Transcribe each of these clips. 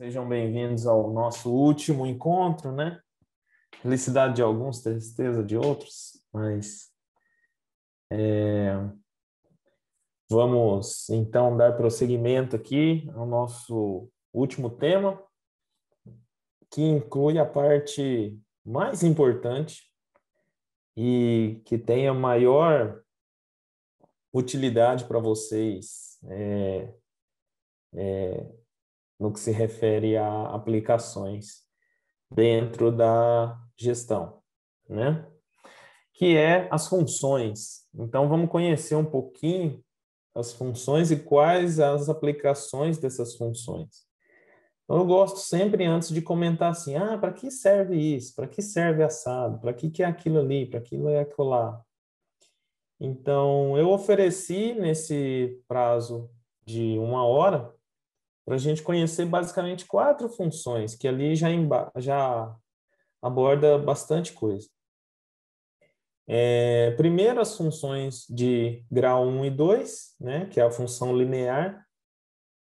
Sejam bem-vindos ao nosso último encontro, né? Felicidade de alguns, tristeza de outros, mas vamos então dar prosseguimento aqui ao nosso último tema, que inclui a parte mais importante e que tem a maior utilidade para vocês no que se refere a aplicações dentro da gestão, né? Que é as funções. Então, vamos conhecer um pouquinho as funções e quais as aplicações dessas funções. Então, eu gosto sempre, antes de comentar assim, para que serve isso? Para que serve assado? Para que é aquilo ali? Para aquilo é aquilo lá? Então, eu ofereci nesse prazo de 1 hora para a gente conhecer basicamente 4 funções, que ali já aborda bastante coisa. Primeiro, as funções de grau 1 e 2, né, que é a função linear,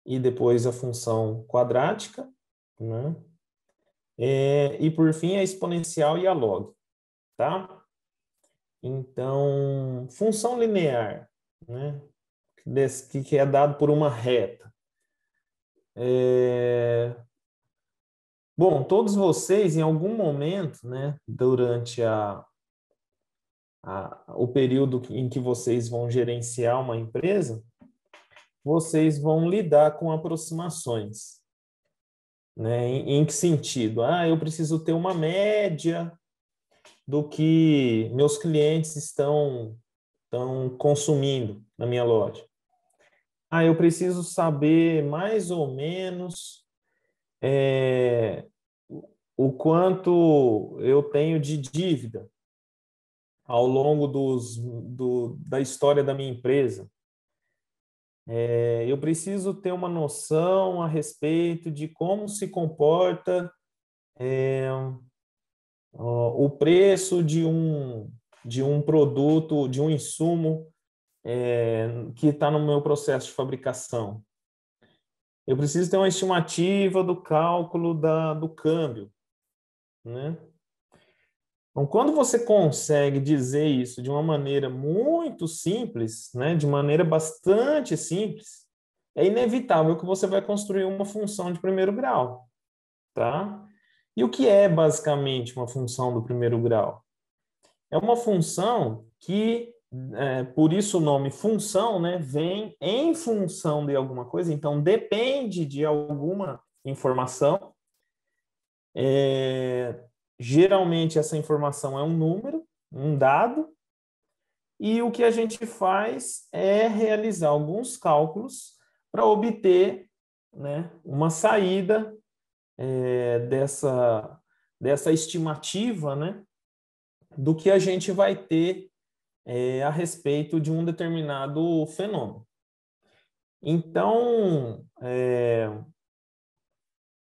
e depois a função quadrática, né, e por fim a exponencial e a log, tá? Então, função linear, né, que é dado por uma reta. Bom, todos vocês, em algum momento, né, durante o período em que vocês vão gerenciar uma empresa, vocês vão lidar com aproximações, né? Em que sentido? Eu preciso ter uma média do que meus clientes estão consumindo na minha loja. Eu preciso saber mais ou menos o quanto eu tenho de dívida ao longo da história da minha empresa. Eu preciso ter uma noção a respeito de como se comporta o preço de um produto, de um insumo que está no meu processo de fabricação. Eu preciso ter uma estimativa do cálculo do câmbio, né? Então, quando você consegue dizer isso de uma maneira muito simples, né, de maneira bastante simples, é inevitável que você vai construir uma função de primeiro grau, tá? E o que é basicamente uma função do primeiro grau? É uma função que, por isso o nome função, né, vem em função de alguma coisa, então depende de alguma informação. Geralmente essa informação é um número, um dado, e o que a gente faz é realizar alguns cálculos para obter, né, uma saída dessa estimativa, né, do que a gente vai ter a respeito de um determinado fenômeno. Então,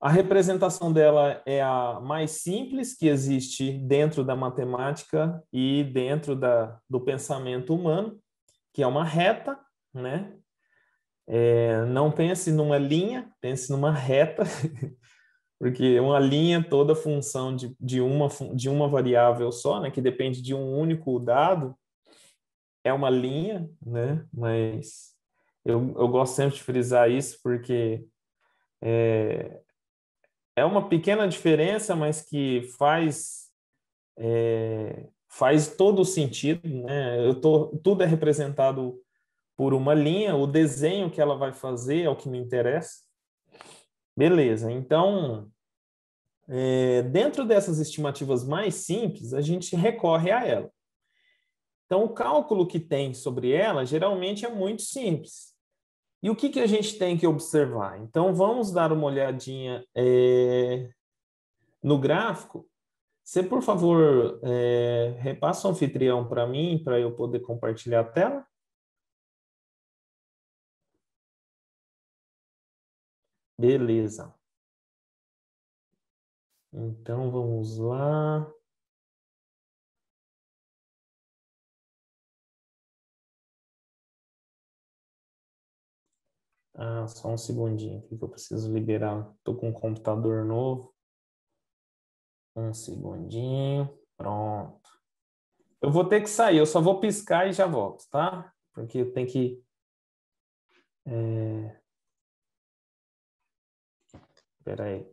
a representação dela é a mais simples que existe dentro da matemática e dentro do pensamento humano, que é uma reta, né? Não pense numa linha, pense numa reta, porque uma linha, toda função de uma variável só, né, que depende de um único dado, é uma linha, né? Mas eu gosto sempre de frisar isso porque é uma pequena diferença, mas que faz todo o sentido, né? Tudo é representado por uma linha, o desenho que ela vai fazer é o que me interessa. Beleza, então, dentro dessas estimativas mais simples, a gente recorre a ela. Então, o cálculo que tem sobre ela geralmente é muito simples. E o que a gente tem que observar? Então, vamos dar uma olhadinha no gráfico. Você, por favor, repassa o anfitrião para mim, para eu poder compartilhar a tela. Beleza. Então, vamos lá. Ah, só um segundinho aqui que eu preciso liberar. Estou com um computador novo. Um segundinho. Pronto. Eu vou ter que sair, eu só vou piscar e já volto, tá? Porque eu tenho que... Espera aí.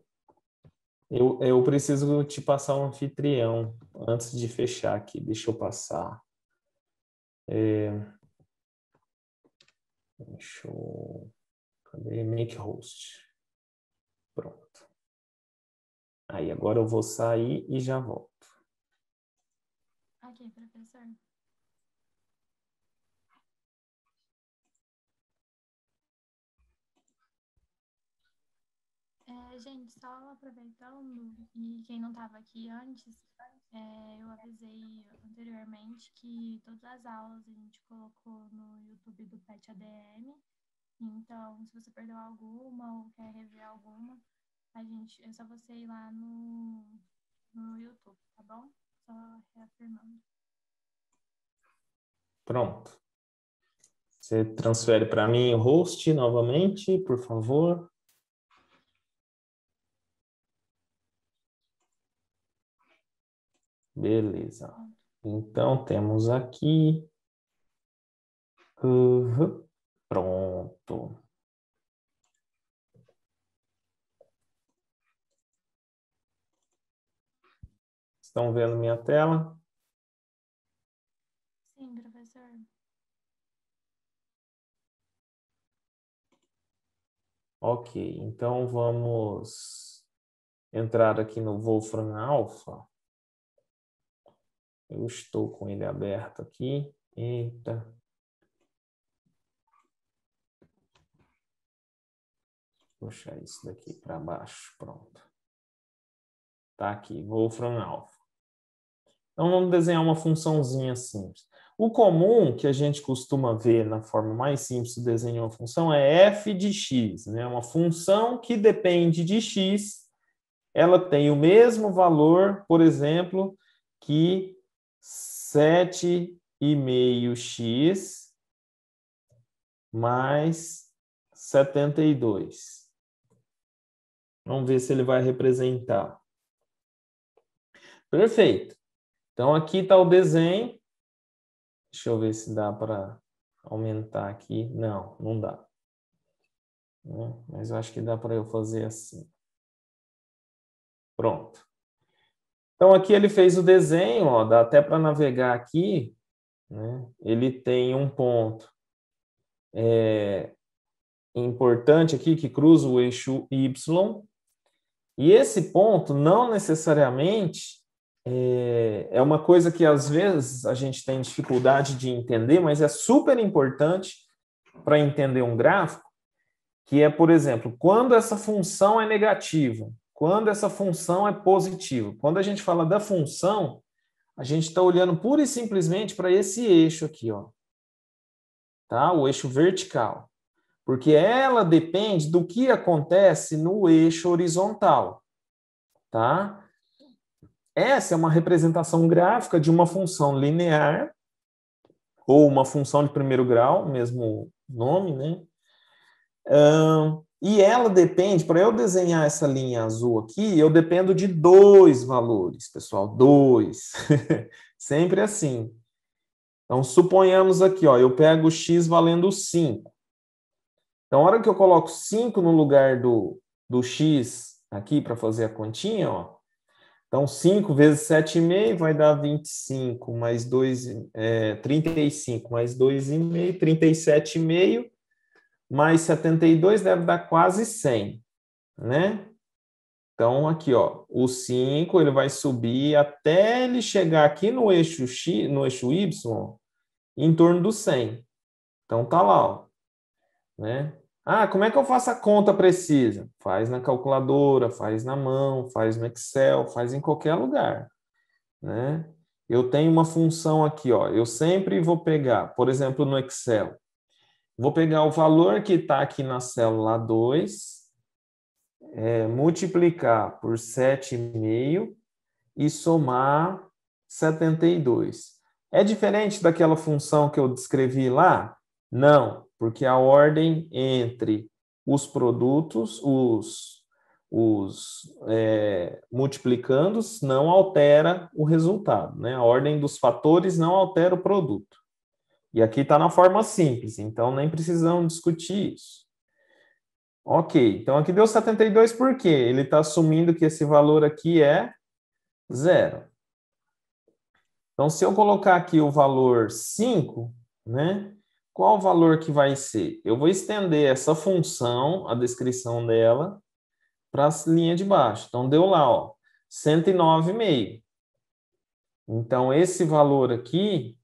Eu preciso te passar um anfitrião antes de fechar aqui. Deixa eu passar. Deixa eu... Cadê? Make host. Pronto. Aí, agora eu vou sair e já volto. Ok, professor. Gente, só aproveitando, e quem não estava aqui antes, eu avisei anteriormente que todas as aulas a gente colocou no YouTube do PET ADM. Então, se você perdeu alguma ou quer rever alguma, é só você ir lá no YouTube, tá bom? Só reafirmando. Pronto. Você transfere para mim o host novamente, por favor. Beleza. Então, temos aqui. Pronto. Estão vendo minha tela? Sim, professor. Ok, então vamos entrar aqui no Wolfram Alpha. Eu estou com ele aberto aqui. Eita. Puxar isso daqui para baixo. Pronto. Tá aqui, Wolfram Alpha. Então vamos desenhar uma funçãozinha simples. O comum que a gente costuma ver na forma mais simples de desenhar uma função é f de x, né? Uma função que depende de x, ela tem o mesmo valor, por exemplo, que 7,5x mais 72. Vamos ver se ele vai representar. Perfeito. Então, aqui está o desenho. Deixa eu ver se dá para aumentar aqui. Não, não dá. Mas eu acho que dá para eu fazer assim. Pronto. Então, aqui ele fez o desenho, ó, dá até para navegar aqui. Né? Ele tem um ponto importante aqui que cruza o eixo Y. E esse ponto não necessariamente é uma coisa que às vezes a gente tem dificuldade de entender, mas é super importante para entender um gráfico, que é, por exemplo, quando essa função é negativa, quando essa função é positiva. Quando a gente fala da função, a gente está olhando pura e simplesmente para esse eixo aqui, ó, tá? O eixo vertical. Porque ela depende do que acontece no eixo horizontal, tá? Essa é uma representação gráfica de uma função linear ou uma função de primeiro grau, mesmo nome, né? E ela depende, para eu desenhar essa linha azul aqui, eu dependo de dois valores, pessoal, dois. Sempre assim. Então, suponhamos aqui, ó, eu pego x valendo 5. Então, a hora que eu coloco 5 no lugar do x aqui para fazer a continha, ó, então 5 vezes 7,5 vai dar 25, mais 2, 35, mais 2,5, 37,5, mais 72 deve dar quase 100, né? Então, aqui, ó, o 5 ele vai subir até ele chegar aqui no eixo X, no eixo Y, em torno do 100. Então, tá lá, ó, né? Ah, como é que eu faço a conta precisa? Faz na calculadora, faz na mão, faz no Excel, faz em qualquer lugar, né? Eu tenho uma função aqui, ó. Eu sempre vou pegar, por exemplo, no Excel, vou pegar o valor que está aqui na célula 2, multiplicar por 7,5 e somar 72. É diferente daquela função que eu descrevi lá? Não, porque a ordem entre os produtos, os multiplicandos não altera o resultado, né? A ordem dos fatores não altera o produto. E aqui está na forma simples, então nem precisamos discutir isso. Ok, então aqui deu 72 por quê? Ele está assumindo que esse valor aqui é 0. Então, se eu colocar aqui o valor 5, né? Qual o valor que vai ser? Eu vou estender essa função, a descrição dela, para a linha de baixo. Então, deu lá, ó, 109,5. Então, esse valor aqui,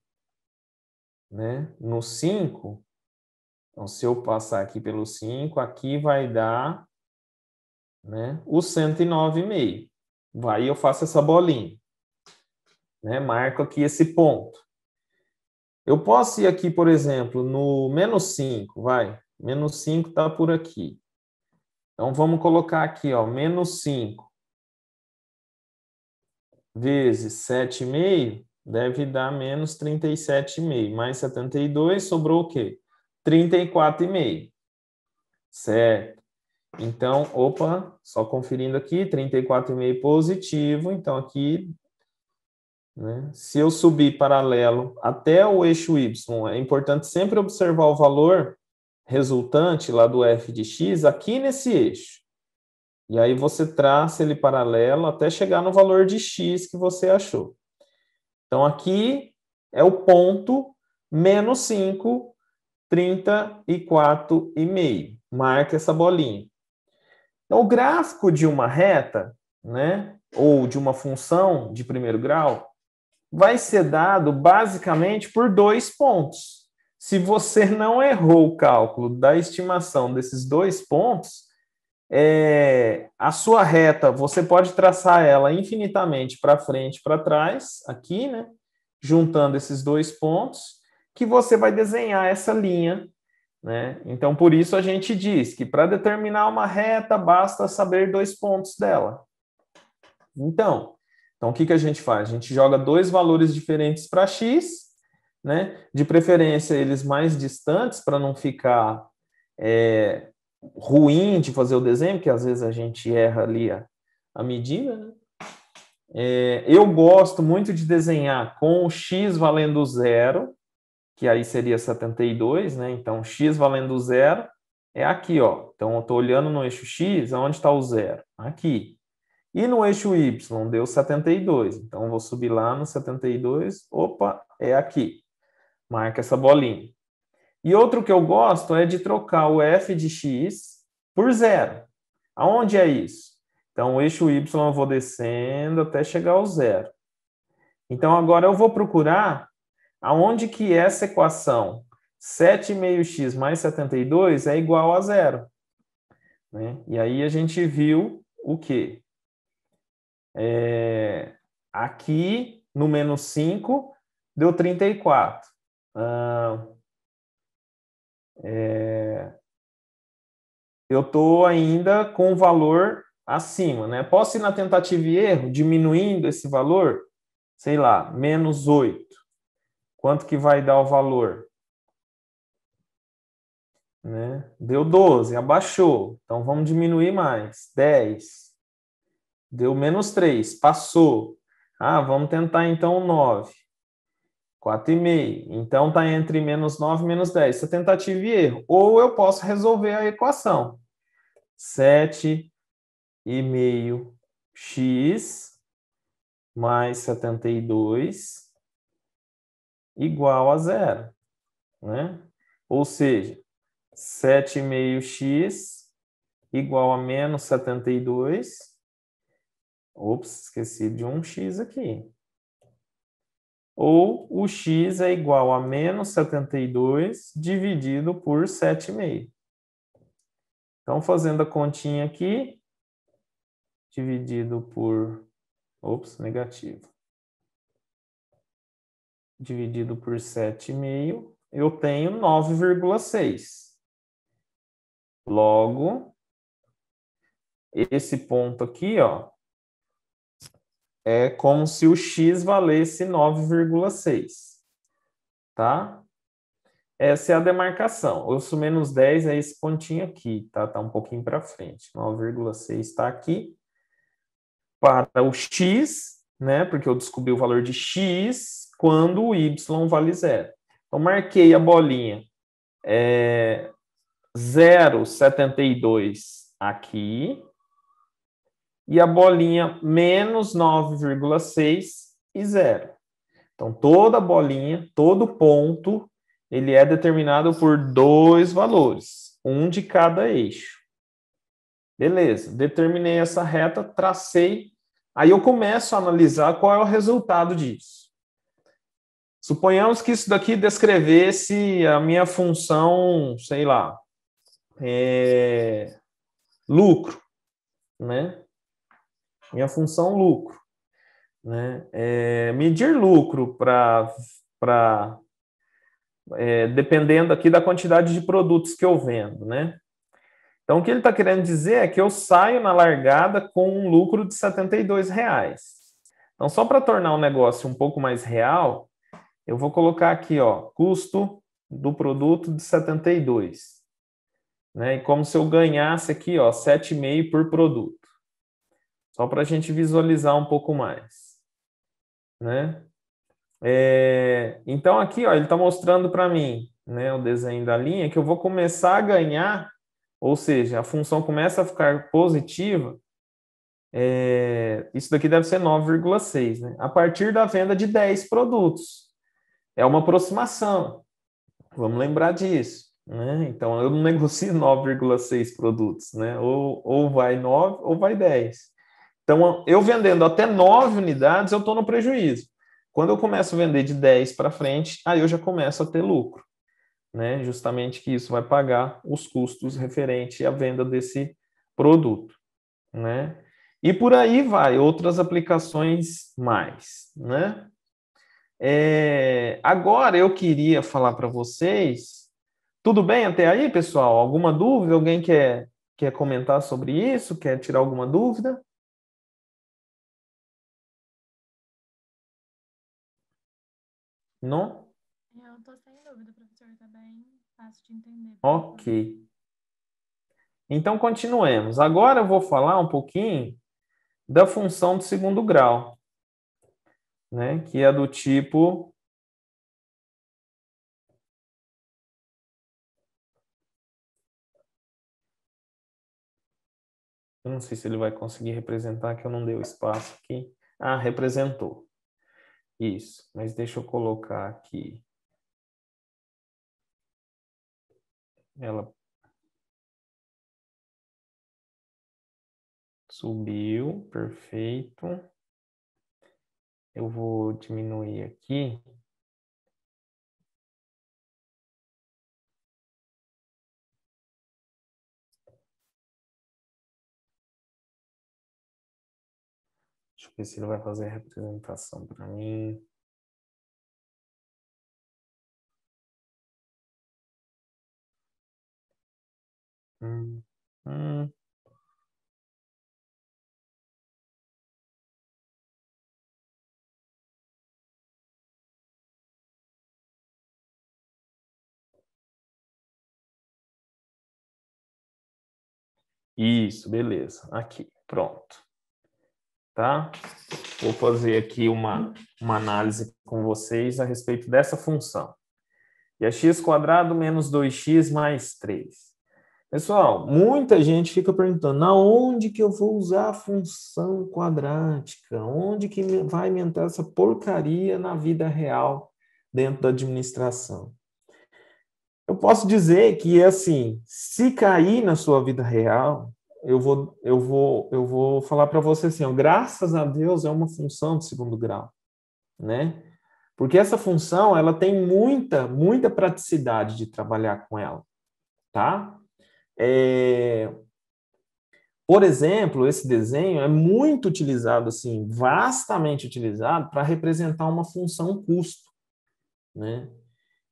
né, no 5, então, se eu passar aqui pelo 5, aqui vai dar, né, o 109,5. Vai e eu faço essa bolinha, né, marco aqui esse ponto. Eu posso ir aqui, por exemplo, no menos 5, vai. Menos 5 está por aqui. Então, vamos colocar aqui, ó, menos 5 vezes 7,5 deve dar menos 37,5. Mais 72, sobrou o quê? 34,5. Certo. Então, opa, só conferindo aqui, 34,5 positivo. Então, aqui, né, se eu subir paralelo até o eixo Y, é importante sempre observar o valor resultante lá do f de x aqui nesse eixo. E aí você traça ele paralelo até chegar no valor de x que você achou. Então, aqui é o ponto menos 5, 34,5. Marca essa bolinha. Então, o gráfico de uma reta, né, ou de uma função de primeiro grau, vai ser dado basicamente por 2 pontos. Se você não errou o cálculo da estimação desses 2 pontos, a sua reta, você pode traçar ela infinitamente para frente e para trás, aqui, né? Juntando esses 2 pontos, que você vai desenhar essa linha, né? Então, por isso a gente diz que para determinar uma reta, basta saber 2 pontos dela. Então, o que a gente faz? A gente joga 2 valores diferentes para x, né? De preferência, eles mais distantes, para não ficar ruim de fazer o desenho, porque às vezes a gente erra ali a medida, né? Eu gosto muito de desenhar com o x valendo 0, que aí seria 72, né? Então, x valendo 0 é aqui, ó. Então, eu estou olhando no eixo x, onde está o 0? Aqui. E no eixo y, deu 72. Então, eu vou subir lá no 72. Opa, é aqui. Marca essa bolinha. E outro que eu gosto é de trocar o f de x por 0. Aonde é isso? Então, o eixo y eu vou descendo até chegar ao 0. Então, agora eu vou procurar aonde que essa equação 7,5x mais 72 é igual a 0. Né? E aí a gente viu o quê? Aqui, no menos 5, deu 34. Eu estou ainda com o valor acima, né? Posso ir na tentativa e erro, diminuindo esse valor? Sei lá, menos 8. Quanto que vai dar o valor? Né? Deu 12, abaixou. Então, vamos diminuir mais. 10. Deu menos 3, passou. Vamos tentar então 9. 4,5. Então, está entre menos 9 e menos 10. Isso é tentativa e erro. Ou eu posso resolver a equação. 7,5x mais 72 igual a 0. Né? Ou seja, 7,5x igual a menos 72. Ops, esqueci de um x aqui. Ou o x é igual a menos 72 dividido por 7,5. Então, fazendo a continha aqui, dividido por... Ops, negativo. Dividido por 7,5, eu tenho 9,6. Logo, esse ponto aqui, ó, é como se o x valesse 9,6, tá? essa é a demarcação. Osso menos 10 é esse pontinho aqui, tá? Tá um pouquinho para frente. 9,6 está aqui. Para o x, né? Porque eu descobri o valor de x quando o y vale 0. Então, marquei a bolinha 0,72 aqui e a bolinha menos 9,6 e 0. Então, toda bolinha, todo ponto, ele é determinado por dois valores, um de cada eixo. Beleza, determinei essa reta, tracei, aí eu começo a analisar qual é o resultado disso. Suponhamos que isso daqui descrevesse a minha função, sei lá, lucro, né? Minha função lucro, né? Medir lucro dependendo aqui da quantidade de produtos que eu vendo, né? Então, o que ele está querendo dizer é que eu saio na largada com um lucro de R$72. Então, só para tornar o negócio um pouco mais real, eu vou colocar aqui, ó, custo do produto de 72. Né? E como se eu ganhasse aqui, ó, 7,5 por produto. Só para a gente visualizar um pouco mais. Né? Então, aqui, ó, ele está mostrando para mim, né, o desenho da linha, que eu vou começar a ganhar, ou seja, a função começa a ficar positiva, isso daqui deve ser 9,6, né? A partir da venda de 10 produtos. É uma aproximação. Vamos lembrar disso. Né? Então, eu não negocio 9,6 produtos. Né? Ou vai 9 ou vai 10. Então, eu vendendo até 9 unidades, eu estou no prejuízo. Quando eu começo a vender de 10 para frente, aí eu já começo a ter lucro. Né? Justamente que isso vai pagar os custos referentes à venda desse produto. Né? E por aí vai, outras aplicações mais. Né? Agora eu queria falar para vocês. Tudo bem até aí, pessoal? Alguma dúvida? Alguém quer comentar sobre isso? Quer tirar alguma dúvida? Não? Eu estou sem dúvida, professor, tá bem fácil de entender. Ok. Então, continuemos. Agora eu vou falar um pouquinho da função de segundo grau, né? Que é do tipo... Eu não sei se ele vai conseguir representar, que eu não dei o espaço aqui. Ah, representou. Isso, mas deixa eu colocar aqui. Ela subiu, perfeito. Eu vou diminuir aqui. Deixa eu ver se ele vai fazer a representação para mim. Hum, hum. Isso, beleza. Aqui, pronto. Tá? Vou fazer aqui uma análise com vocês a respeito dessa função. E é x² menos 2x mais 3. Pessoal, muita gente fica perguntando, aonde que eu vou usar a função quadrática? Onde que vai me entrar essa porcaria na vida real dentro da administração? Eu posso dizer que, assim, se cair na sua vida real, eu vou falar para você assim, ó, graças a Deus é uma função de segundo grau, né? Porque essa função, ela tem muita praticidade de trabalhar com ela, tá? Por exemplo, esse desenho é muito utilizado, assim, vastamente utilizado para representar uma função custo, né?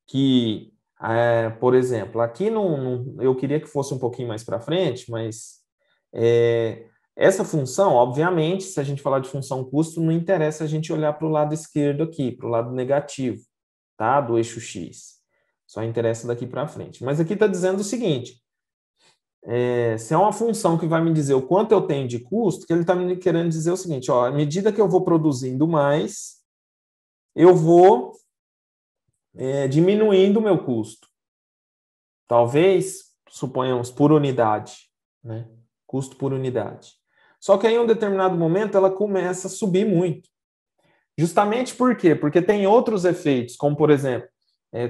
Que, por exemplo, aqui eu queria que fosse um pouquinho mais para frente, mas essa função, obviamente, se a gente falar de função custo, não interessa a gente olhar para o lado esquerdo aqui, para o lado negativo, tá? Do eixo X. Só interessa daqui para frente. Mas aqui está dizendo o seguinte, se é uma função que vai me dizer o quanto eu tenho de custo, que ele está me querendo dizer o seguinte, ó, à medida que eu vou produzindo mais, eu vou diminuindo o meu custo. Talvez, suponhamos, por unidade, né? Custo por unidade. Só que aí, em um determinado momento, ela começa a subir muito. Justamente por quê? Porque tem outros efeitos, como, por exemplo,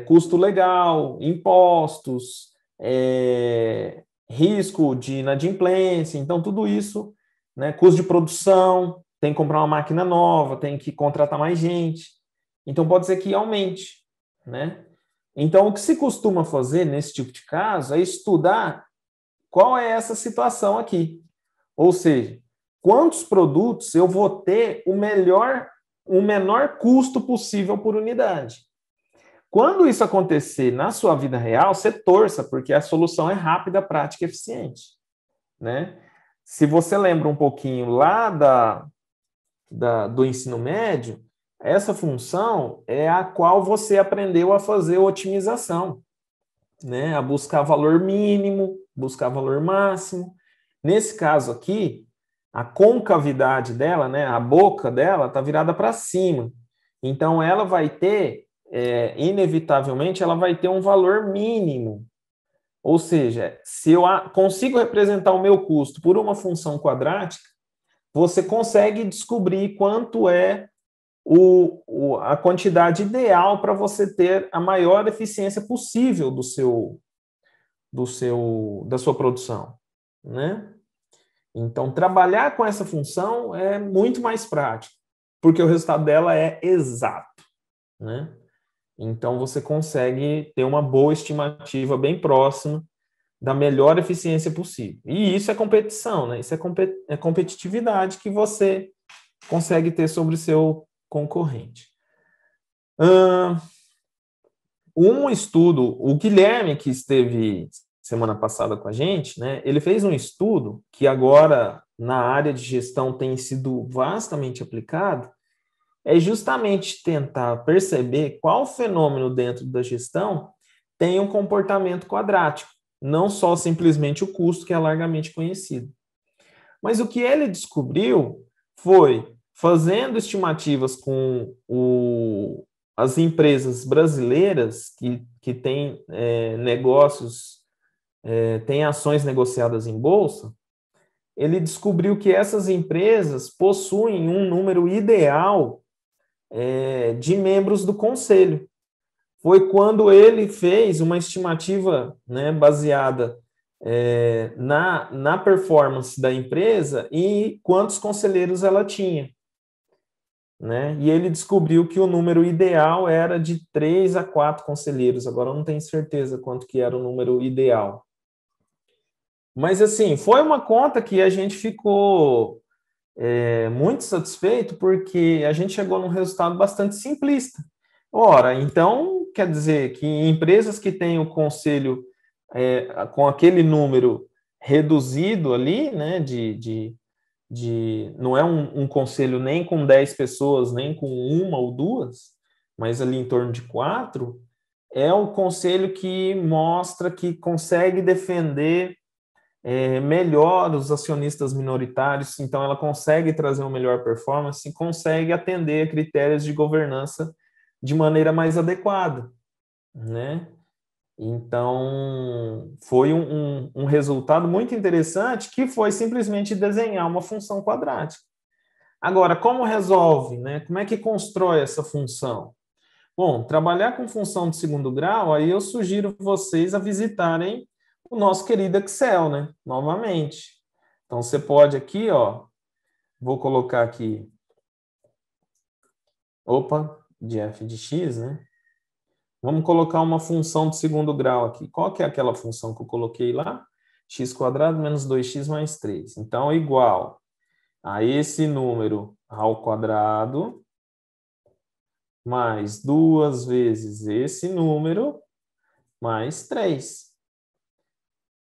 custo legal, impostos, risco de inadimplência. Então, tudo isso, né? Custo de produção, tem que comprar uma máquina nova, tem que contratar mais gente. Então, pode ser que aumente, né? Então, o que se costuma fazer nesse tipo de caso é estudar qual é essa situação aqui. Ou seja, quantos produtos eu vou ter o menor custo possível por unidade. Quando isso acontecer na sua vida real, você torça, porque a solução é rápida, prática e eficiente, né? Se você lembra um pouquinho lá do ensino médio, essa função é a qual você aprendeu a fazer otimização, né? A buscar valor mínimo, buscar valor máximo. Nesse caso aqui, a concavidade dela, né, a boca dela, está virada para cima. Então, ela vai ter, inevitavelmente, ela vai ter um valor mínimo. Ou seja, se eu consigo representar o meu custo por uma função quadrática, você consegue descobrir quanto é a quantidade ideal para você ter a maior eficiência possível da sua produção, né? Então, trabalhar com essa função é muito mais prático, porque o resultado dela é exato, né? Então, você consegue ter uma boa estimativa bem próxima da melhor eficiência possível. E isso é competição, né? Isso é competitividade que você consegue ter sobre o seu concorrente. Um estudo, o Guilherme, que esteve semana passada com a gente, né, ele fez um estudo que agora na área de gestão tem sido vastamente aplicado, é justamente tentar perceber qual fenômeno dentro da gestão tem um comportamento quadrático, não só simplesmente o custo, que é largamente conhecido. Mas o que ele descobriu foi, fazendo estimativas com as empresas brasileiras que têm negócios, têm ações negociadas em bolsa, ele descobriu que essas empresas possuem um número ideal de membros do conselho. Foi quando ele fez uma estimativa, né, baseada na performance da empresa e quantos conselheiros ela tinha, né? E ele descobriu que o número ideal era de 3 a 4 conselheiros. Agora eu não tenho certeza quanto que era o número ideal. Mas, assim, foi uma conta que a gente ficou muito satisfeito, porque a gente chegou num resultado bastante simplista. Ora, então, quer dizer que empresas que têm o conselho com aquele número reduzido ali, né, não é um conselho nem com 10 pessoas, nem com uma ou duas, mas ali em torno de 4, é o conselho que mostra que consegue defender melhor os acionistas minoritários, então ela consegue trazer uma melhor performance e consegue atender a critérios de governança de maneira mais adequada, né? Então, foi um resultado muito interessante, que foi simplesmente desenhar uma função quadrática. Agora, como resolve, né? Como é que constrói essa função? Bom, trabalhar com função de segundo grau, aí eu sugiro vocês a visitarem o nosso querido Excel, né? Novamente. Então, você pode aqui, ó, vou colocar aqui, de f de x, né? Vamos colocar uma função de segundo grau aqui. Qual que é aquela função que eu coloquei lá? x² menos 2x mais 3. Então, igual a esse número ao quadrado mais 2 vezes esse número mais 3.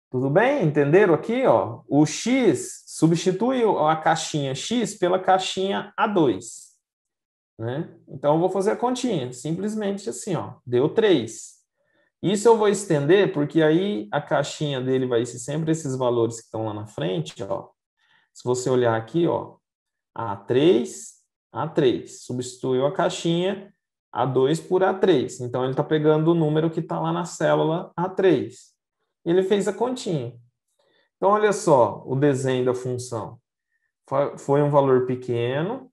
Tudo bem? Entenderam aqui? Ó? O x substitui a caixinha x pela caixinha A2. Né? Então, eu vou fazer a continha. Simplesmente assim, ó, deu 3. Isso eu vou estender, porque aí a caixinha dele vai ser sempre esses valores que estão lá na frente, ó. Se você olhar aqui, ó, A3, A3. Substituiu a caixinha A2 por A3. Então, ele está pegando o número que está lá na célula A3. Ele fez a continha. Então, olha só o desenho da função. Foi um valor pequeno.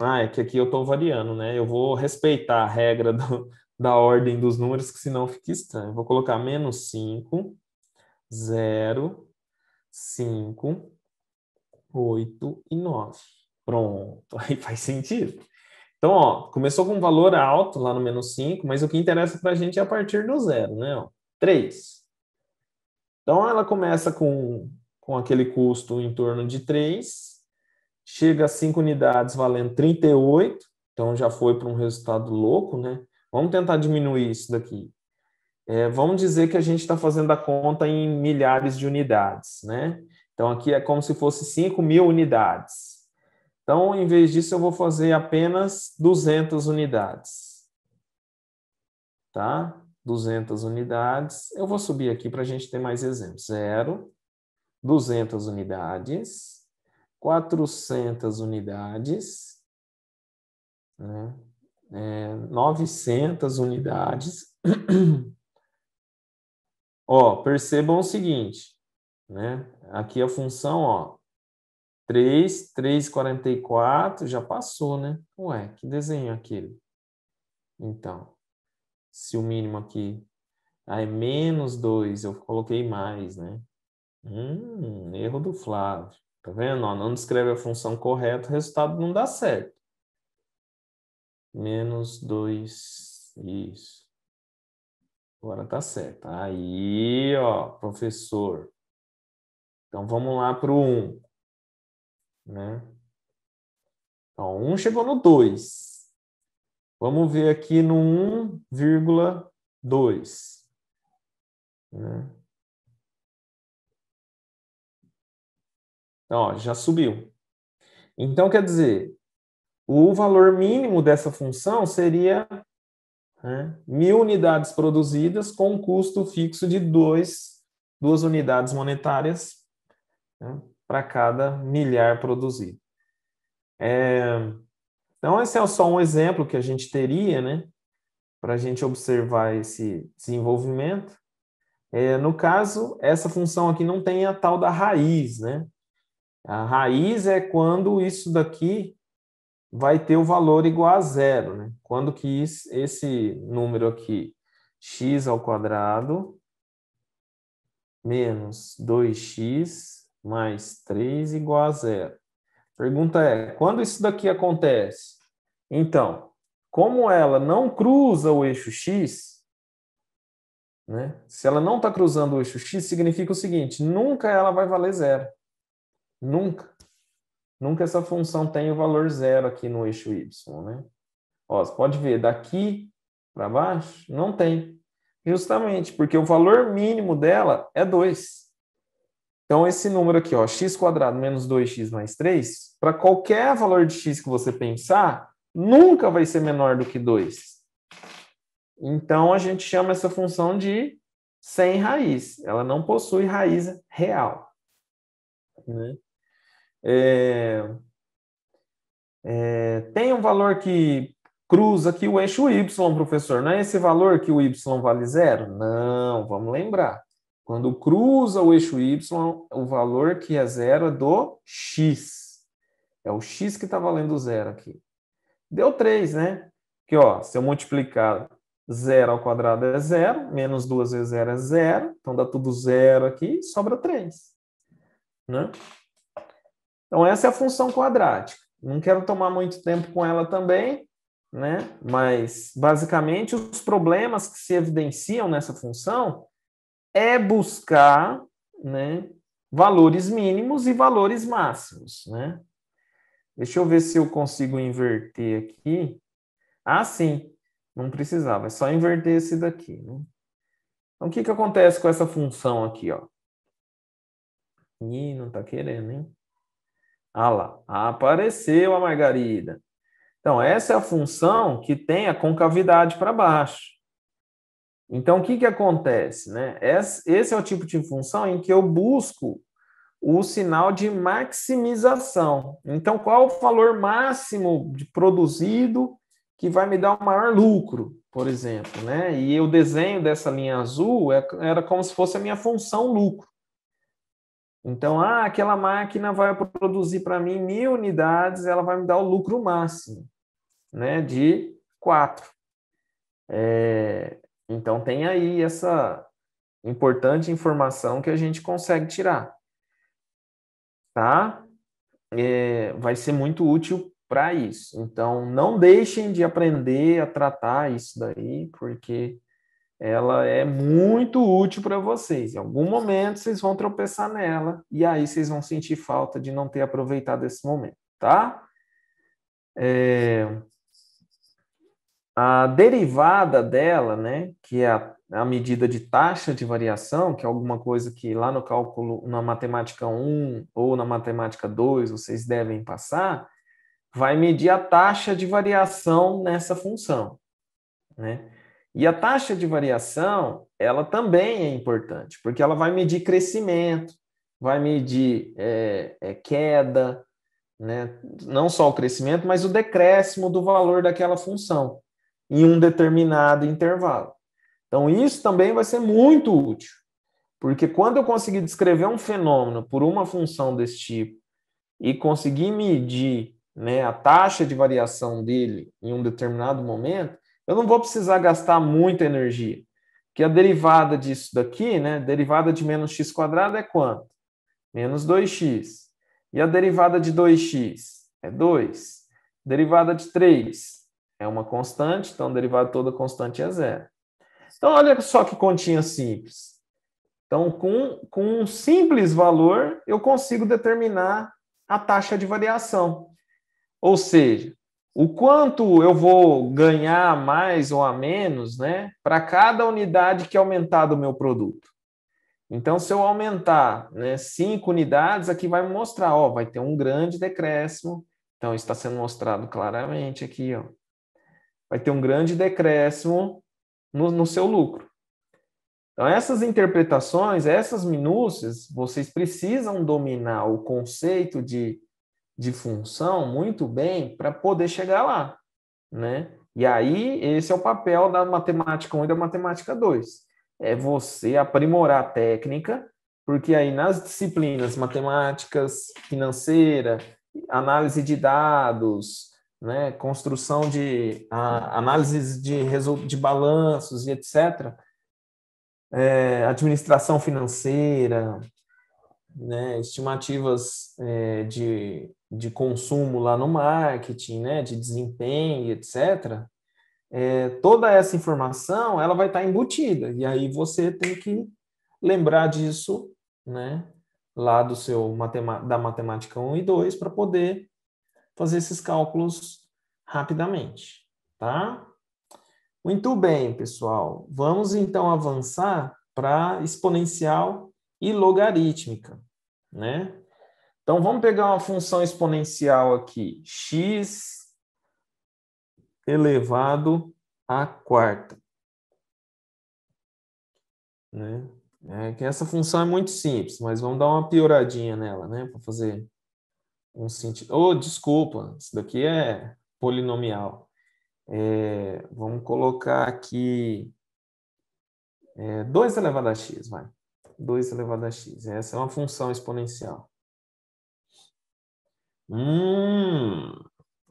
É que aqui eu estou variando, né? Eu vou respeitar a regra da ordem dos números, que senão fica estranho. Eu vou colocar menos 5, 0, 5, 8 e 9. Pronto, aí faz sentido. Então, ó, começou com um valor alto lá no menos 5, mas o que interessa para a gente é a partir do zero, né? Ó, 3. Então, ela começa com aquele custo em torno de 3, chega a 5 unidades valendo 38, então já foi para um resultado louco, né? Vamos tentar diminuir isso daqui. Vamos dizer que a gente está fazendo a conta em milhares de unidades, né? Então, aqui é como se fosse 5.000 unidades. Então, em vez disso, eu vou fazer apenas 200 unidades. Tá? 200 unidades. Eu vou subir aqui para a gente ter mais exemplos. 0, 200 unidades, 400 unidades, né? 900 unidades. Ó, percebam o seguinte, né? Aqui a função, ó, 3, 3,44, já passou, né? Ué, que desenho é aquele? Então, se o mínimo aqui é menos 2, eu coloquei mais, né? Erro do Flávio. Tá vendo? Ó, não descreve a função correta, o resultado não dá certo. Menos 2, isso. Agora tá certo. Aí, ó, professor. Então, vamos lá para o 1. Né? Então, 1 chegou no 2. Vamos ver aqui no 1,2. Né? Então, ó, já subiu. Então, quer dizer, o valor mínimo dessa função seria 1.000 unidades produzidas com um custo fixo de 2 unidades monetárias, né, para cada milhar produzido. Então, esse é só um exemplo que a gente teria, né, para a gente observar esse desenvolvimento. No caso, essa função aqui não tem a tal da raiz, né? A raiz é quando isso daqui vai ter o valor igual a zero, né? Quando que esse número aqui, x ao quadrado menos 2x mais 3 igual a zero. Pergunta é, quando isso daqui acontece? Então, como ela não cruza o eixo x, né? Se ela não está cruzando o eixo x, significa o seguinte, nunca ela vai valer zero. Nunca. Nunca essa função tem o valor zero aqui no eixo y, né? Ó, você pode ver, daqui para baixo, não tem. Justamente porque o valor mínimo dela é 2. Então, esse número aqui, ó, x² menos 2x mais 3, para qualquer valor de x que você pensar, nunca vai ser menor do que 2. Então, a gente chama essa função de sem raiz. Ela não possui raiz real. Né? Tem um valor que cruza aqui o eixo y, professor. Não é esse valor que o y vale zero? Não, vamos lembrar. Quando cruza o eixo y, o valor que é zero é do x. É o x que está valendo zero aqui. Deu 3, né? Porque, ó, se eu multiplicar 0 ao quadrado é 0, menos 2 vezes 0 é 0, então dá tudo 0 aqui, sobra 3. Né? Então, essa é a função quadrática. Não quero tomar muito tempo com ela também, né? Mas, basicamente, os problemas que se evidenciam nessa função é buscar, né, valores mínimos e valores máximos, né? Deixa eu ver se eu consigo inverter aqui. Ah, sim, não precisava, é só inverter esse daqui. Né? Então, o que acontece com essa função aqui? Ó? Ih, não está querendo, hein? Ah lá, apareceu a Margarida. Então, essa é a função que tem a concavidade para baixo. Então, o que que acontece, né? Esse é o tipo de função em que eu busco o sinal de maximização. Então, qual o valor máximo de produzido que vai me dar o maior lucro, por exemplo, né? E o desenho dessa linha azul era como se fosse a minha função lucro. Então, aquela máquina vai produzir para mim 1.000 unidades, ela vai me dar o lucro máximo, né, de 4. Então, tem aí essa importante informação que a gente consegue tirar, tá? Vai ser muito útil para isso. Então, não deixem de aprender a tratar isso daí, porque ela é muito útil para vocês. Em algum momento, vocês vão tropeçar nela, e aí vocês vão sentir falta de não ter aproveitado esse momento, tá? A derivada dela, né, que é a medida de taxa de variação, que é alguma coisa que lá no cálculo, na matemática 1 ou na matemática 2, vocês devem passar, vai medir a taxa de variação nessa função, né? E a taxa de variação, ela também é importante, porque ela vai medir crescimento, vai medir queda, né? Não só o crescimento, mas o decréscimo do valor daquela função em um determinado intervalo. Então, isso também vai ser muito útil, porque quando eu conseguir descrever um fenômeno por uma função desse tipo e conseguir medir, né, a taxa de variação dele em um determinado momento, eu não vou precisar gastar muita energia. Porque a derivada disso daqui, né, derivada de menos x quadrado é quanto? Menos 2x. E a derivada de 2x é 2. Derivada de 3 é uma constante, então a derivada de toda constante é zero. Então, olha só que continha simples. Então, com um simples valor, eu consigo determinar a taxa de variação. Ou seja, o quanto eu vou ganhar a mais ou a menos, né, para cada unidade que aumentar do meu produto. Então, se eu aumentar, né, 5 unidades, aqui vai me mostrar, ó, vai ter um grande decréscimo. Então, está sendo mostrado claramente aqui, ó. Vai ter um grande decréscimo no seu lucro. Então, essas interpretações, essas minúcias, vocês precisam dominar o conceito de função muito bem para poder chegar lá, né? E aí, esse é o papel da matemática 1 e da matemática 2. É você aprimorar a técnica, porque aí nas disciplinas matemáticas, financeira, análise de dados, né, construção de análise de balanços e etc., administração financeira, né, estimativas de consumo lá no marketing, né, de desempenho, etc., toda essa informação ela vai estar embutida, e aí você tem que lembrar disso, né, lá do seu da matemática 1 e 2 para poder fazer esses cálculos rapidamente, tá? Muito bem, pessoal. Vamos então avançar para exponencial e logarítmica, né? Então, vamos pegar uma função exponencial aqui, x elevado à quarta, né? Que essa função é muito simples, mas vamos dar uma pioradinha nela, né? Para fazer um sentido. Oh, desculpa, isso daqui é polinomial. Vamos colocar aqui 2 elevado a x, vai. 2 elevado a x. Essa é uma função exponencial.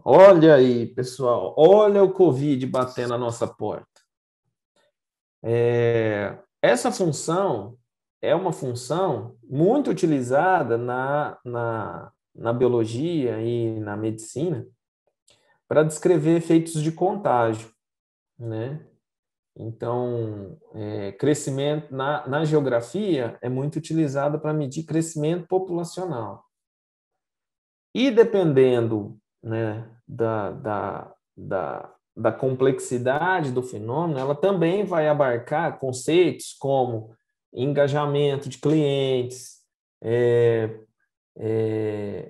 Olha aí, pessoal. Olha o Covid batendo na nossa porta. Essa função é uma função muito utilizada na biologia e na medicina para descrever efeitos de contágio, né? Então, crescimento na geografia é muito utilizada para medir crescimento populacional. E dependendo, né, da complexidade do fenômeno, ela também vai abarcar conceitos como engajamento de clientes,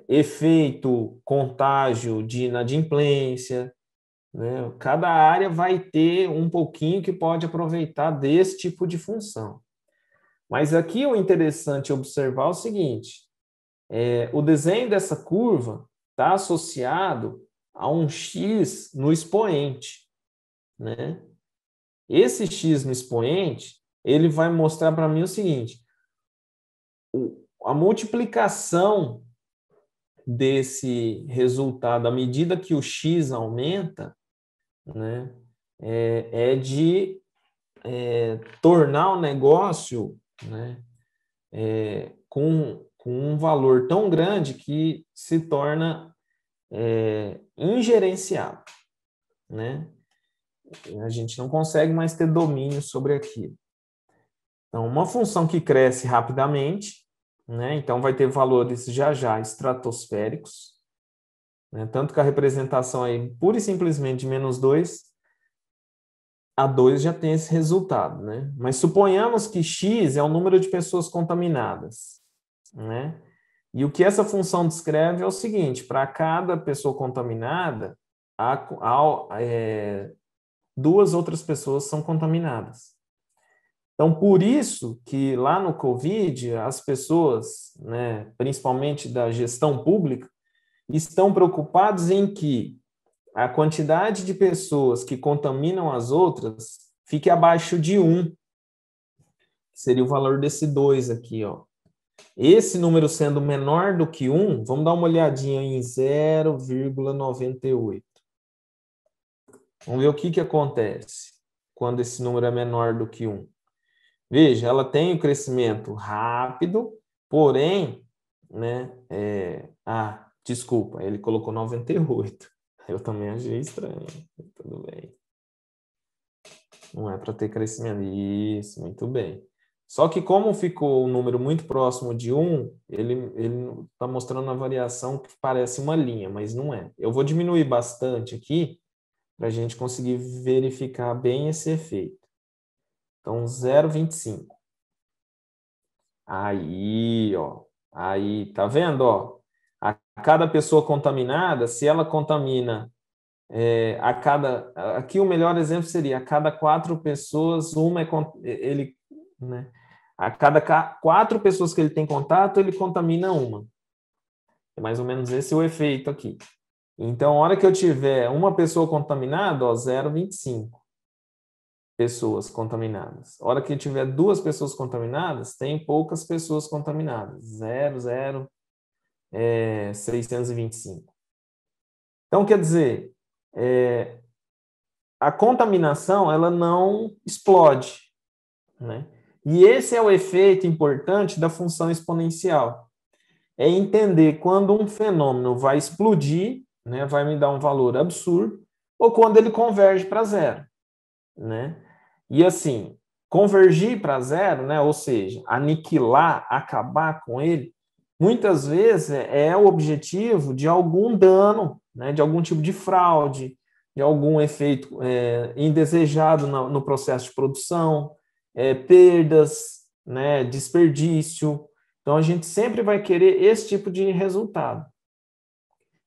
efeito contágio de inadimplência. né? Cada área vai ter um pouquinho que pode aproveitar desse tipo de função. Mas aqui o interessante é observar o seguinte, o desenho dessa curva está associado a um x no expoente, né? Esse x no expoente, ele vai mostrar para mim o seguinte, a multiplicação desse resultado, à medida que o x aumenta, né, de tornar o negócio, né, com um valor tão grande que se torna ingerenciável, né? A gente não consegue mais ter domínio sobre aquilo. Então, uma função que cresce rapidamente, né? Então vai ter valores já estratosféricos, né? Tanto que a representação aí, pura e simplesmente de -2, a 2 já tem esse resultado, né? Mas suponhamos que x é o número de pessoas contaminadas, né? E o que essa função descreve é o seguinte, para cada pessoa contaminada, duas outras pessoas são contaminadas. Então, por isso que lá no COVID, as pessoas, né, principalmente da gestão pública, estão preocupadas em que a quantidade de pessoas que contaminam as outras fique abaixo de 1, que seria o valor desse 2 aqui, ó. Esse número sendo menor do que 1, vamos dar uma olhadinha em 0,98. Vamos ver o que acontece quando esse número é menor do que 1. Veja, ela tem um crescimento rápido, porém, né? Desculpa, ele colocou 98. Eu também achei estranho. Tudo bem. Não é para ter crescimento. Isso, muito bem. Só que como ficou um número muito próximo de 1, ele está mostrando uma variação que parece uma linha, mas não é. Eu vou diminuir bastante aqui para a gente conseguir verificar bem esse efeito. Então, 0,25. Aí, ó. Aí, tá vendo, ó? A cada pessoa contaminada, se ela contamina aqui o melhor exemplo seria a cada 4 pessoas, né? A cada 4 pessoas que ele tem contato, ele contamina uma. É mais ou menos esse o efeito aqui. Então, a hora que eu tiver uma pessoa contaminada, ó, 0,25 pessoas contaminadas. A hora que tiver 2 pessoas contaminadas, tem poucas pessoas contaminadas. 0,625. Então, quer dizer, a contaminação ela não explode, né? E esse é o efeito importante da função exponencial. É entender quando um fenômeno vai explodir, né, vai me dar um valor absurdo, ou quando ele converge para zero, né? E assim, convergir para zero, né, ou seja, aniquilar, acabar com ele, muitas vezes é o objetivo de algum dano, né, de algum tipo de fraude, de algum efeito indesejado no processo de produção, perdas, né, desperdício. Então, a gente sempre vai querer esse tipo de resultado.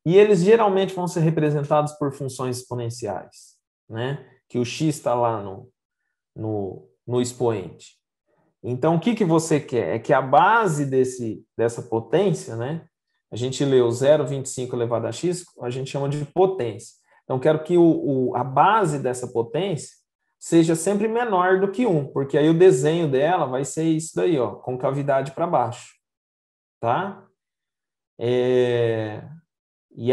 E eles geralmente vão ser representados por funções exponenciais, né, que o x está lá no expoente. Então, o que você quer? É que a base dessa potência, né? A gente leu 0,25 elevado a x, a gente chama de potência. Então, quero que a base dessa potência seja sempre menor do que 1, porque aí o desenho dela vai ser isso daí, ó, com cavidade para baixo. Tá? E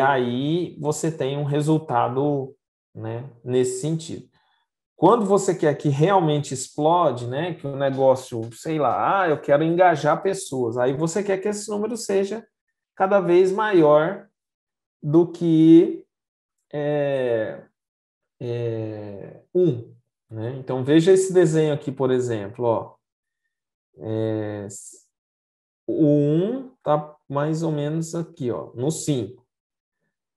aí você tem um resultado, né, nesse sentido. Quando você quer que realmente explode, né, que o negócio, sei lá, eu quero engajar pessoas, aí você quer que esse número seja cada vez maior do que 1. Né? Então, veja esse desenho aqui, por exemplo. Ó. O 1 está mais ou menos aqui, ó, no 5.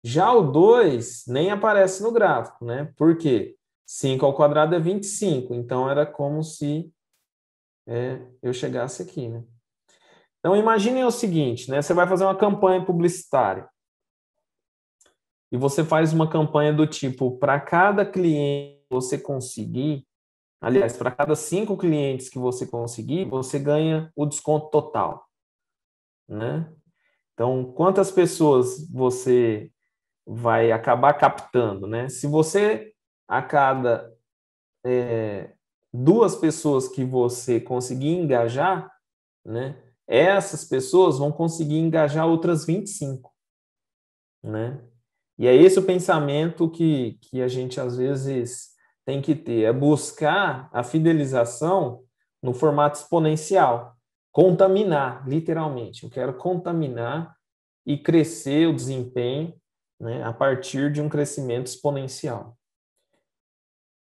Já o 2 nem aparece no gráfico, né? Por quê? 5 ao quadrado é 25, então era como se eu chegasse aqui, né? Então, imaginem o seguinte, né? Você vai fazer uma campanha publicitária. e você faz uma campanha do tipo, para cada cliente que você conseguir, aliás, para cada 5 clientes que você conseguir, você ganha o desconto total, né? Então, quantas pessoas você vai acabar captando, né? Se você, a cada 2 pessoas que você conseguir engajar, né? Essas pessoas vão conseguir engajar outras 25, né? E é esse o pensamento que a gente, às vezes, tem que ter, é buscar a fidelização no formato exponencial, contaminar, literalmente. Eu quero contaminar e crescer o desempenho, né, a partir de um crescimento exponencial.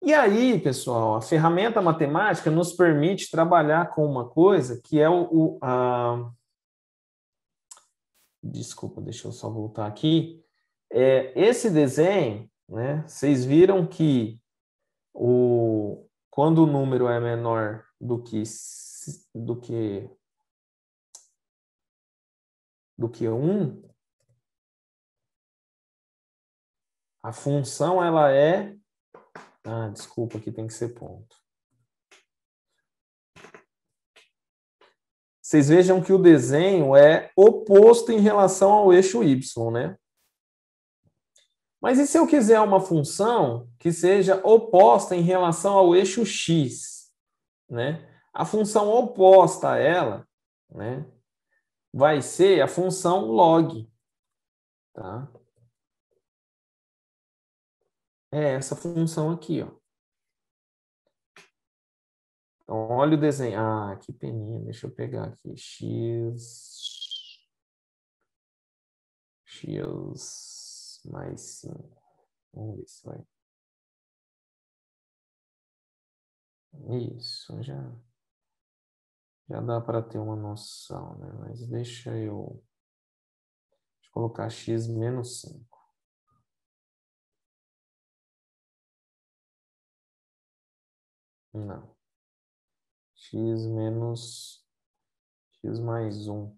E aí, pessoal, a ferramenta matemática nos permite trabalhar com uma coisa que é Desculpa, deixa eu só voltar aqui. Esse desenho, né, vocês viram que quando o número é menor do que 1, a função ela é... desculpa, aqui tem que ser ponto. Vocês vejam que o desenho é oposto em relação ao eixo Y, né? Mas e se eu quiser uma função que seja oposta em relação ao eixo X, né? A função oposta a ela, né, vai ser a função log, tá? É essa função aqui, ó. Então, olha o desenho. Que peninha. Deixa eu pegar aqui. X mais 5. Vamos ver se vai. Isso, já dá para ter uma noção, né? Mas deixa eu colocar x menos 5. Não. X menos x mais 1.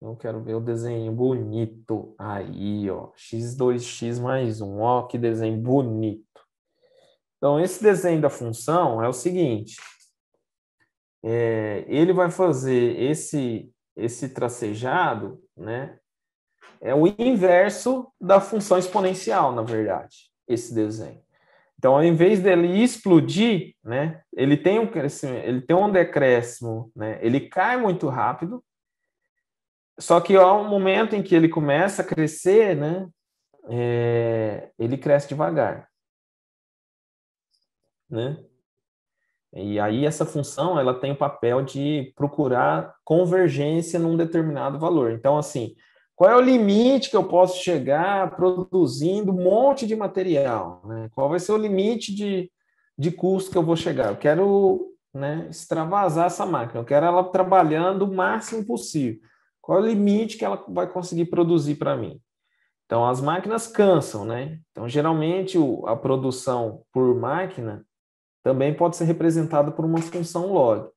Eu quero ver o desenho bonito. Aí, ó. X2x mais 1. Ó, que desenho bonito. Então, esse desenho da função é o seguinte. Ele vai fazer esse tracejado, né? É o inverso da função exponencial, na verdade, esse desenho. Então, ao invés dele explodir, né? Ele tem um crescimento, ele tem um decréscimo, né? Ele cai muito rápido. Só que há um momento em que ele começa a crescer, né? Ele cresce devagar, né? E aí essa função ela tem o papel de procurar convergência num determinado valor. Então, assim, qual é o limite que eu posso chegar produzindo um monte de material, né? Qual vai ser o limite de custo que eu vou chegar? Eu quero, né, extravasar essa máquina, eu quero ela trabalhando o máximo possível. Qual é o limite que ela vai conseguir produzir para mim? Então, as máquinas cansam, né? Então, geralmente, a produção por máquina também pode ser representada por uma função log.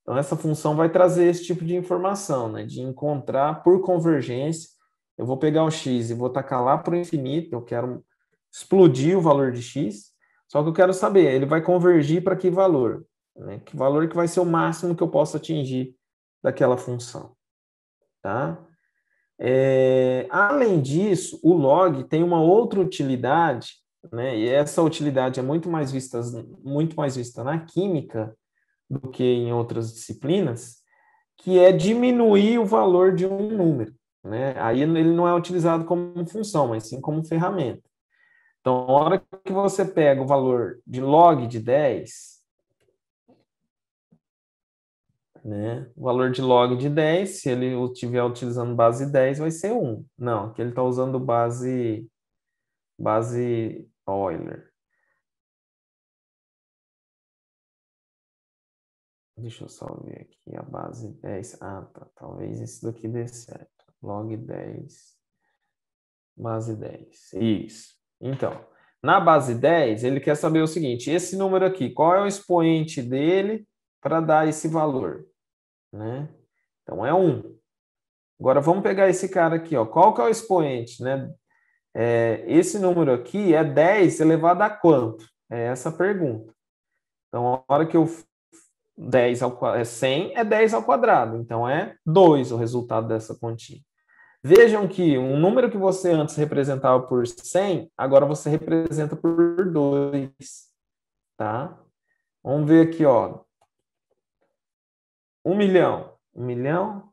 Então, essa função vai trazer esse tipo de informação, né? De encontrar por convergência. Eu vou pegar o x e vou tacar lá para o infinito, eu quero explodir o valor de x, só que eu quero saber, ele vai convergir para que valor? Né? Que valor que vai ser o máximo que eu posso atingir daquela função, tá? Além disso, o log tem uma outra utilidade, né? E essa utilidade é muito mais vista na química do que em outras disciplinas, que é diminuir o valor de um número, né? Aí ele não é utilizado como função, mas sim como ferramenta. Então, a hora que você pega o valor de log de 10, né? O valor de log de 10, se ele estiver utilizando base 10, vai ser 1. Não, aqui ele está usando base Euler. Deixa eu só ver aqui a base 10. Tá. Talvez esse daqui dê certo. Log 10, base 10. Isso. Então, na base 10, ele quer saber o seguinte, esse número aqui, qual é o expoente dele para dar esse valor, né? Então, é 1. Agora, vamos pegar esse cara aqui, ó. Qual que é o expoente, né? Esse número aqui é 10 elevado a quanto? É essa a pergunta. Então, a hora que eu 100 é 10 ao quadrado. Então, é 2 o resultado dessa continha. Vejam que um número que você antes representava por 100, agora você representa por 2. Tá? Vamos ver aqui, ó. 1 milhão. 1 milhão?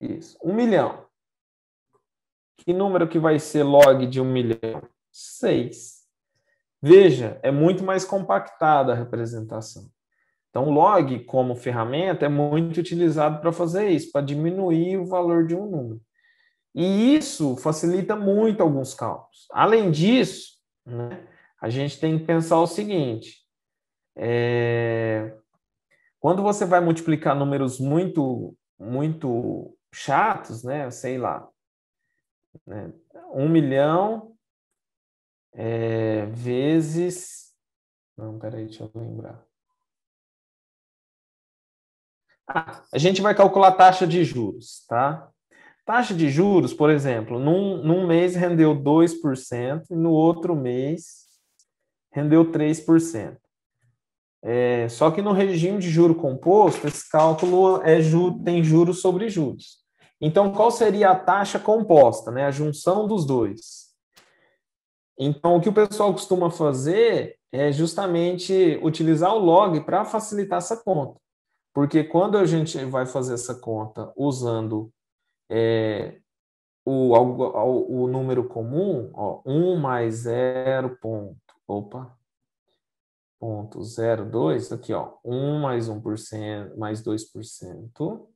Isso. 1 milhão. Que número que vai ser log de 1 milhão? 6. Veja, é muito mais compactada a representação. Então, o log, como ferramenta, é muito utilizado para fazer isso, para diminuir o valor de um número. E isso facilita muito alguns cálculos. Além disso, né, a gente tem que pensar o seguinte, quando você vai multiplicar números muito chatos, né, sei lá, né, 1 milhão vezes... Não, peraí, deixa eu lembrar. A gente vai calcular a taxa de juros, tá? Taxa de juros, por exemplo, num mês rendeu 2% e no outro mês rendeu 3%. Só que no regime de juro composto, esse cálculo tem juros sobre juros. Então, qual seria a taxa composta, né? A junção dos dois. Então, o que o pessoal costuma fazer é justamente utilizar o log para facilitar essa conta. Porque quando a gente vai fazer essa conta usando o número comum, ó, 1 mais 0 ponto, ponto 0,2, aqui, ó, 1 mais 1%, mais 2%,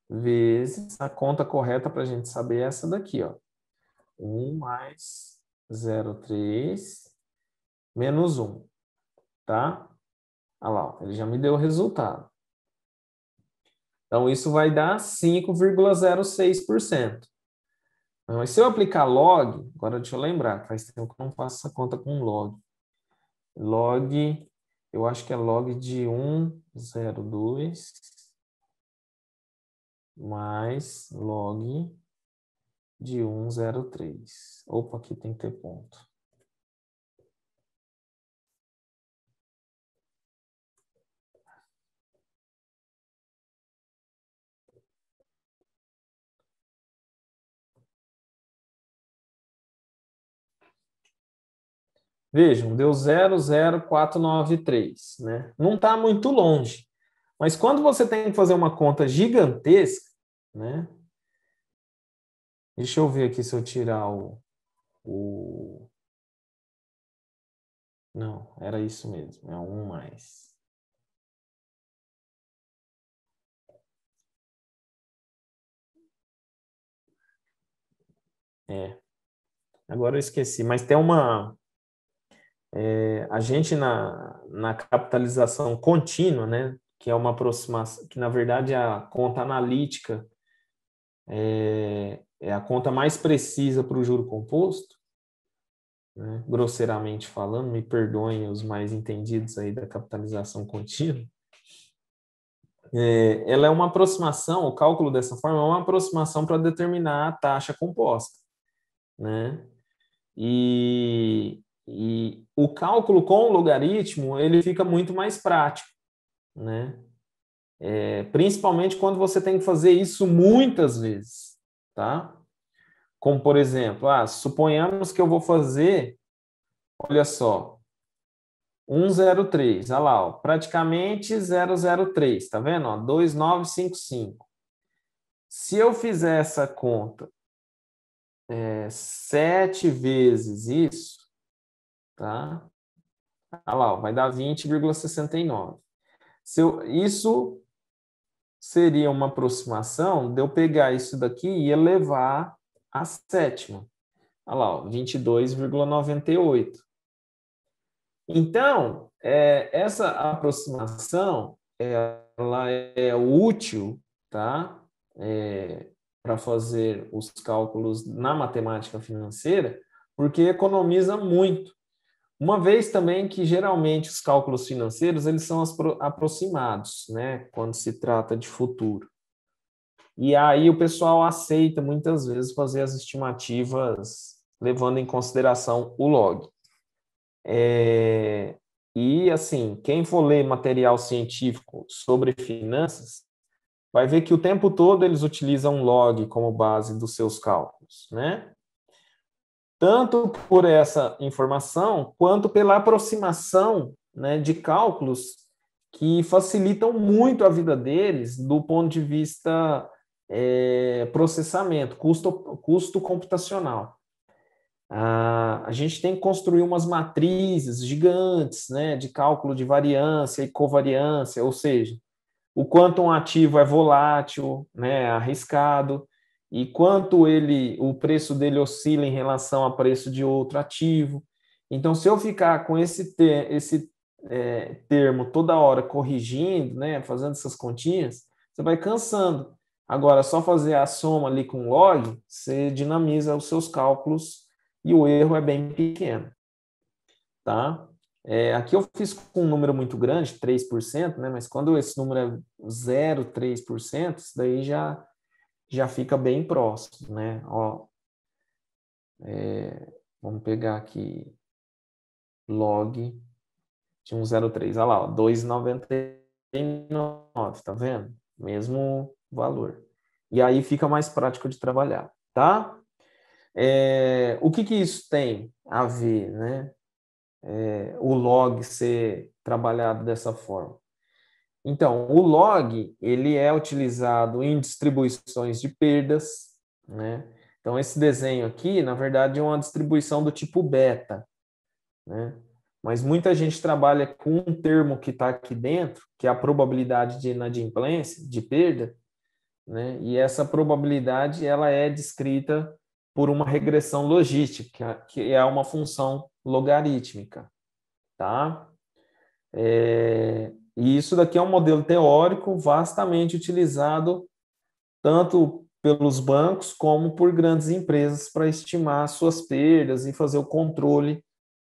vezes a conta correta para a gente saber é essa daqui, ó, 1 mais 0,3 menos 1, tá? Olha lá, ele já me deu o resultado. Então, isso vai dar 5,06%. Mas se eu aplicar log, agora deixa eu lembrar, faz tempo que eu não faço essa conta com log. Log, eu acho que é log de 1,02 mais log de 1,03. Opa, aqui tem que ter ponto. Vejam, deu 0,0493, né? Não está muito longe. Mas quando você tem que fazer uma conta gigantesca, né? Deixa eu ver aqui se eu tirar o... Não, era isso mesmo, é 1 mais. Agora eu esqueci, mas tem uma... a gente na capitalização contínua, né? Que é uma aproximação, que na verdade é a conta analítica, é a conta mais precisa para o juro composto, né? Grosseiramente falando, me perdoem os mais entendidos aí da capitalização contínua. Ela é uma aproximação, o cálculo dessa forma é uma aproximação para determinar a taxa composta, né? E o cálculo com o logaritmo, ele fica muito mais prático, né? Principalmente quando você tem que fazer isso muitas vezes, tá? Como, por exemplo, suponhamos que eu vou fazer, olha só, 103, olha lá, ó, praticamente 003, tá vendo? Ó, 2955. Se eu fizer essa conta 7 vezes isso, tá? Olha lá, ó, vai dar 20,69. Isso seria uma aproximação de eu pegar isso daqui e elevar a sétima. Olha lá, 22,98. Então, essa aproximação ela é útil, tá? Para fazer os cálculos na matemática financeira, porque economiza muito. Uma vez também que geralmente os cálculos financeiros eles são aproximados, né? Quando se trata de futuro. E aí o pessoal aceita muitas vezes fazer as estimativas levando em consideração o log. E assim, quem for ler material científico sobre finanças, vai ver que o tempo todo eles utilizam log como base dos seus cálculos, né? Tanto por essa informação, quanto pela aproximação, né, de cálculos que facilitam muito a vida deles do ponto de vista processamento, custo computacional. A gente tem que construir umas matrizes gigantes, né, de cálculo de variância e covariância, ou seja, o quanto um ativo é volátil, né, arriscado, e quanto o preço dele oscila em relação ao preço de outro ativo. Então, se eu ficar com esse termo toda hora corrigindo, né, fazendo essas continhas, você vai cansando. Agora, só fazer a soma ali com log, você dinamiza os seus cálculos e o erro é bem pequeno. Tá? Aqui eu fiz com um número muito grande, 3%, né? Mas quando esse número é 0,3%, isso daí já fica bem próximo, né? Ó, vamos pegar aqui log de 1,03, olha lá, ó, 2,99, tá vendo? Mesmo valor. E aí fica mais prático de trabalhar, tá? O que isso tem a ver, né? O log ser trabalhado dessa forma. Então, o log ele é utilizado em distribuições de perdas, né? Então, esse desenho aqui, na verdade, é uma distribuição do tipo beta, né? Mas muita gente trabalha com um termo que está aqui dentro, que é a probabilidade de inadimplência, de perda, né? E essa probabilidade ela é descrita por uma regressão logística, que é uma função logarítmica, tá? E isso daqui é um modelo teórico vastamente utilizado tanto pelos bancos como por grandes empresas para estimar suas perdas e fazer o controle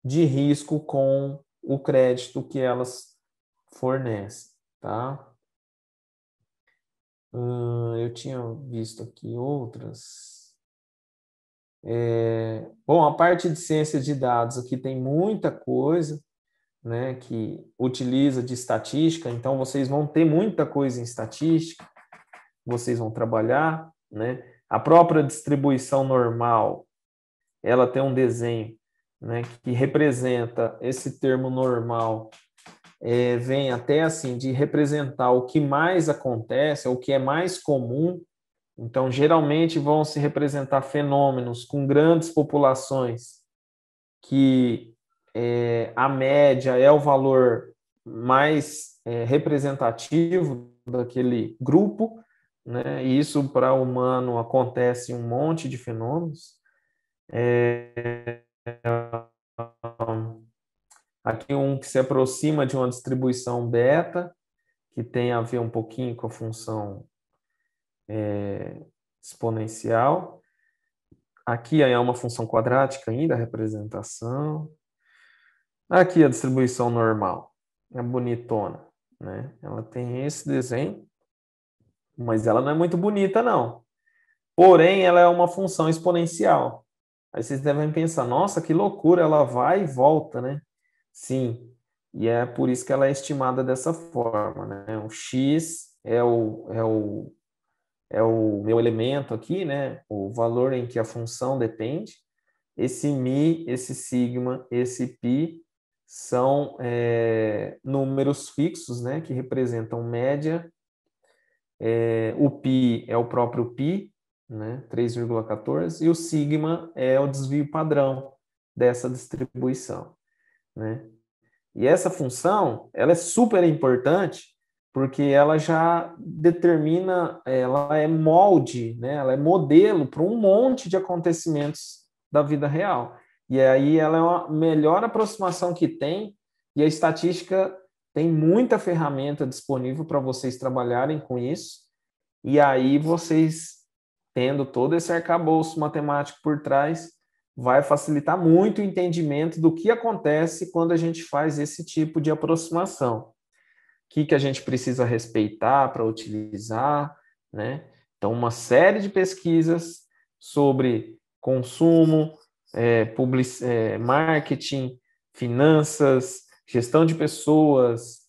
de risco com o crédito que elas fornecem, tá? Eu tinha visto aqui outras. Bom, a parte de ciência de dados aqui tem muita coisa, né, que utiliza de estatística, então vocês vão ter muita coisa em estatística, vocês vão trabalhar, né? A própria distribuição normal, ela tem um desenho, né, que representa esse termo normal, vem até assim de representar o que mais acontece, o que é mais comum. Então, geralmente vão se representar fenômenos com grandes populações que a média é o valor mais representativo daquele grupo, né? E isso para o humano acontece em um monte de fenômenos. Aqui um que se aproxima de uma distribuição beta, que tem a ver um pouquinho com a função exponencial. Aqui é uma função quadrática ainda, a representação. Aqui a distribuição normal, é bonitona, né? Ela tem esse desenho, mas ela não é muito bonita, não. Porém, ela é uma função exponencial. Aí vocês devem pensar, nossa, que loucura, ela vai e volta, né? Sim, e é por isso que ela é estimada dessa forma, né? O x é o meu elemento aqui, né? O valor em que a função depende. Esse mi, esse sigma, esse pi são números fixos, né? Que representam média. O pi é o próprio pi, né? 3,14, e o sigma é o desvio padrão dessa distribuição, né? E essa função, ela é super importante porque ela já determina, ela é molde, né? Ela é modelo para um monte de acontecimentos da vida real. E aí ela é a melhor aproximação que tem, e a estatística tem muita ferramenta disponível para vocês trabalharem com isso, e aí vocês, tendo todo esse arcabouço matemático por trás, vai facilitar muito o entendimento do que acontece quando a gente faz esse tipo de aproximação. O que a gente precisa respeitar para utilizar, né? Então, uma série de pesquisas sobre consumo, marketing, finanças, gestão de pessoas,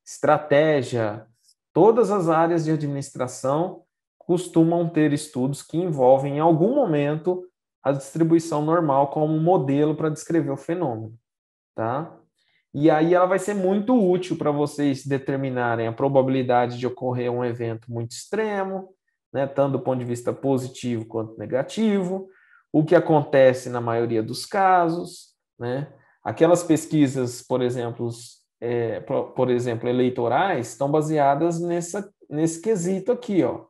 estratégia, todas as áreas de administração costumam ter estudos que envolvem, em algum momento, a distribuição normal como modelo para descrever o fenômeno, tá? E aí ela vai ser muito útil para vocês determinarem a probabilidade de ocorrer um evento muito extremo, né, tanto do ponto de vista positivo quanto negativo, o que acontece na maioria dos casos, né? Aquelas pesquisas, por exemplo, eleitorais, estão baseadas nesse quesito aqui, ó.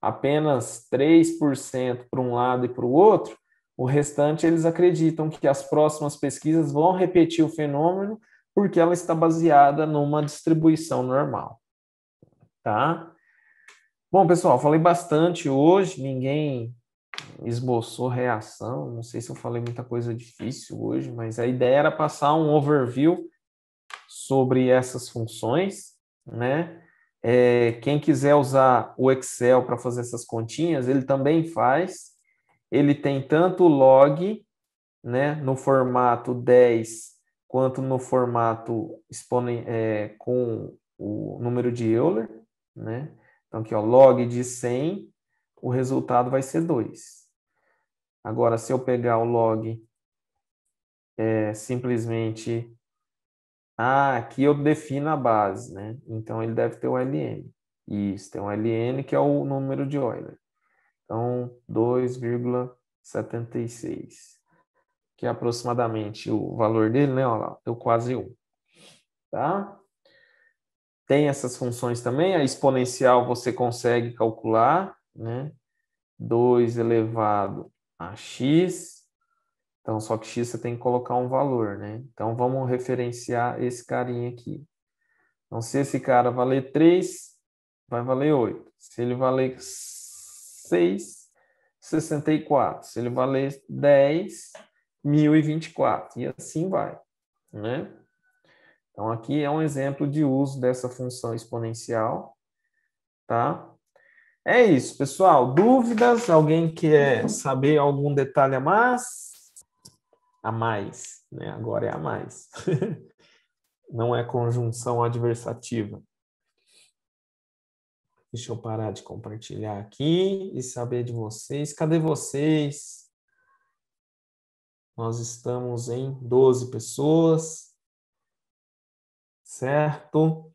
Apenas 3% para um lado e para o outro, o restante eles acreditam que as próximas pesquisas vão repetir o fenômeno porque ela está baseada numa distribuição normal, tá? Bom, pessoal, falei bastante hoje, ninguém esboçou reação, não sei se eu falei muita coisa difícil hoje, mas a ideia era passar um overview sobre essas funções, né? Quem quiser usar o Excel para fazer essas continhas, ele também faz. Ele tem tanto o log, né, no formato 10, quanto no formato com o número de Euler, né? Então, aqui, ó, log de 100, o resultado vai ser 2. Agora, se eu pegar o log, simplesmente... aqui eu defino a base, né? Então, ele deve ter o ln. Isso, tem um ln, que é o número de Euler. Então, 2,76. Que é aproximadamente o valor dele, né? Olha lá, deu quase 1. Tá? Tem essas funções também. A exponencial você consegue calcular, né? 2 elevado a x. Então, só que x você tem que colocar um valor, né? Então, vamos referenciar esse carinha aqui. Então, se esse cara valer 3, vai valer 8. Se ele valer 6, 64. Se ele valer 10, 1024. E assim vai, né? Então, aqui é um exemplo de uso dessa função exponencial, tá? É isso, pessoal. Dúvidas? Alguém quer saber algum detalhe a mais? A mais, né? Agora é a mais. Não é conjunção adversativa. Deixa eu parar de compartilhar aqui e saber de vocês. Cadê vocês? Nós estamos em 12 pessoas, certo?